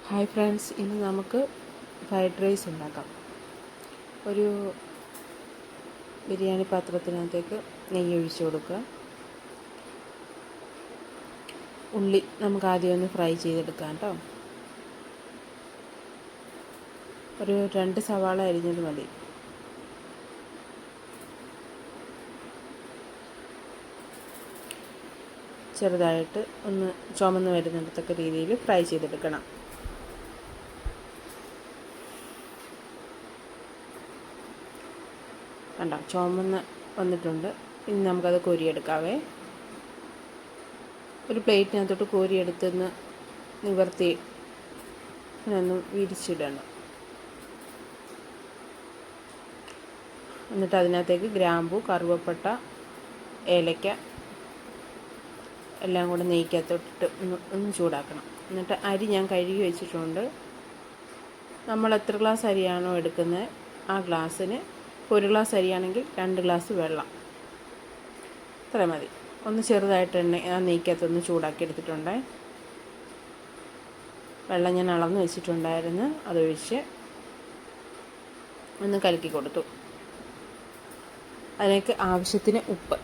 Hi friends, ഇന്ന് നമുക്ക് fried rice ഉണ്ടാക്കാം. ഒരു ബിരിയാണി പാത്രത്തിനകത്തേക്ക് നെയ്യ് ഒഴിച്ച് കൊടുക്കുക. ഉള്ളി നമുക്ക് ആദ്യം ഒന്ന് ഫ്രൈ ചെയ്തെടുക്കാം കേട്ടോ. ഒരു 2 സവാള അരിഞ്ഞത് മതി. ചെറുതായിട്ട് ഒന്ന് ചുമന്ന് വരുന്നിടത്തൊക്കെ രീതിയിൽ ഫ്രൈ ചെയ്തെടുക്കണം. കണ്ടോ, ചുമന്ന് വന്നിട്ടുണ്ട്. ഇനി നമുക്കത് കോരിയെടുക്കാവേ. ഒരു പ്ലേറ്റിനകത്തോട്ട് കോരിയെടുത്തൊന്ന് നിവർത്തി ഒന്ന് വിരിച്ചിടണം. എന്നിട്ട് അതിനകത്തേക്ക് ഗ്രാമ്പു, കറുവപ്പട്ട, ഏലക്ക എല്ലാം കൂടെ നെയ്ക്കകത്തോട്ടിട്ട് ഒന്ന് ചൂടാക്കണം. എന്നിട്ട് അരി ഞാൻ കഴുകി വെച്ചിട്ടുണ്ട്. നമ്മൾ എത്ര ഗ്ലാസ് അരിയാണോ എടുക്കുന്നത് ആ ഗ്ലാസ്സിന്, ഒരു ഗ്ലാസ് അരിയാണെങ്കിൽ 2 ഗ്ലാസ് വെള്ളം, ഇത്ര മതി. ഒന്ന് ചെറുതായിട്ട് ആ നെയ്ക്കകത്തൊന്ന് ചൂടാക്കി എടുത്തിട്ടുണ്ട്. വെള്ളം ഞാൻ അളന്ന് വെച്ചിട്ടുണ്ടായിരുന്നു, അതൊഴിച്ച് ഒന്ന് കലക്കി കൊടുത്തു. അതിലേക്ക് ആവശ്യത്തിന് ഉപ്പ്,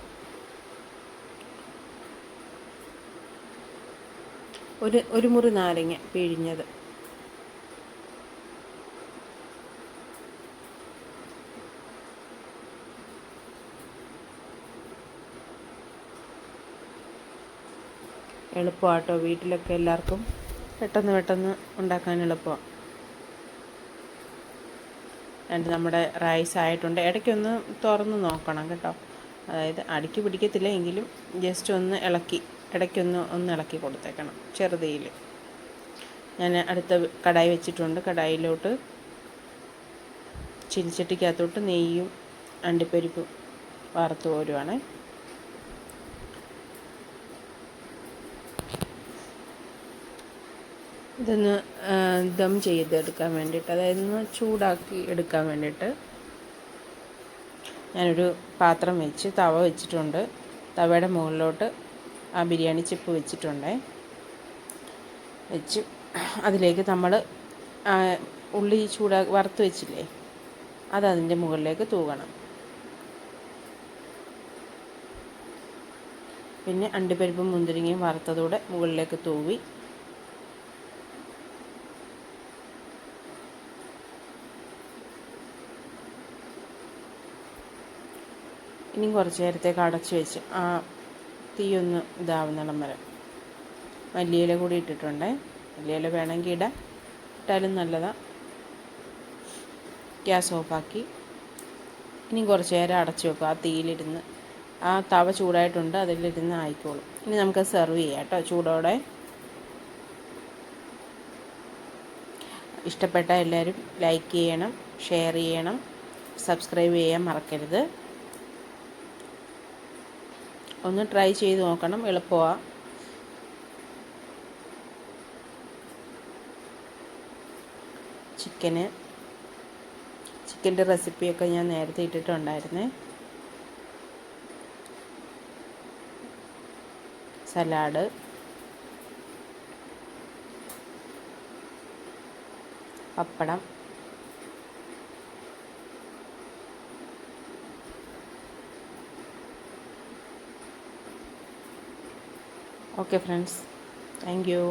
ഒരു മുറി നാരങ്ങ പിഴിഞ്ഞത്, എളുപ്പമാട്ടോ. വീട്ടിലൊക്കെ എല്ലാവർക്കും പെട്ടെന്ന് ഉണ്ടാക്കാൻ എളുപ്പമാണ്. എന്നിട്ട് നമ്മുടെ റൈസ് ആയിട്ടുണ്ട്. ഇടയ്ക്കൊന്ന് തുറന്ന് നോക്കണം കേട്ടോ. അതായത് അടിക്ക് പിടിക്കത്തില്ല എങ്കിലും ജസ്റ്റ് ഒന്ന് ഇടയ്ക്കൊന്ന് ഇളക്കി കൊടുത്തേക്കണം ചെറുതീയിൽ. ഞാൻ അടുത്ത കടായി വെച്ചിട്ടുണ്ട്. കടായിലോട്ട് ചീനിച്ചട്ടിക്കകത്തോട്ട് നെയ്യും അണ്ടിപ്പരിപ്പും വറുത്ത് കോരുവാണ്. ഇതൊന്ന് ദം ചെയ്തെടുക്കാൻ വേണ്ടിയിട്ട്, അതായത് ഒന്ന് ചൂടാക്കി എടുക്കാൻ വേണ്ടിയിട്ട് ഞാനൊരു പാത്രം വെച്ച് തവ വെച്ചിട്ടുണ്ട്. തവയുടെ മുകളിലോട്ട് ആ ബിരിയാണി ചിപ്പ് വെച്ചിട്ടുണ്ട്. വെച്ച് അതിലേക്ക് നമ്മൾ ഉള്ളി വറുത്ത് വെച്ചില്ലേ, അതതിൻ്റെ മുകളിലേക്ക് തൂകണം. പിന്നെ അണ്ടിപ്പരിപ്പും മുന്തിരിങ്ങയും വറുത്തതോടെ മുകളിലേക്ക് തൂവി ഇനിയും കുറച്ച് നേരത്തേക്ക് അടച്ച് വെച്ച് ആ തീയൊന്ന് ഇതാവുന്നിടം വരെ. മല്ലിയില കൂടി ഇട്ടിട്ടുണ്ട്. മല്ലിയില വേണമെങ്കിൽ ഇട്ടാലും നല്ലതാണ്. ഗ്യാസ് ഓഫാക്കി ഇനിയും കുറച്ച് നേരം അടച്ച് വെക്കുക. ആ തീയിലിരുന്ന്, ആ തവ ചൂടായിട്ടുണ്ട്, അതിലിരുന്ന് ആയിക്കോളും. ഇനി നമുക്ക് സെർവ് ചെയ്യാം കേട്ടോ ചൂടോടെ. ഇഷ്ടപ്പെട്ട എല്ലാവരും ലൈക്ക് ചെയ്യണം, ഷെയർ ചെയ്യണം, സബ്സ്ക്രൈബ് ചെയ്യാൻ മറക്കരുത്. ഒന്ന് ട്രൈ ചെയ്ത് നോക്കണം, എളുപ്പമാണ്. ചിക്കൻ്റെ റെസിപ്പിയൊക്കെ ഞാൻ നേരത്തെ ഇട്ടിട്ടുണ്ടായിരുന്നേ. സലാഡ്, പപ്പടം, ഓക്കെ ഫ്രണ്ട്സ്, താങ്ക് യു.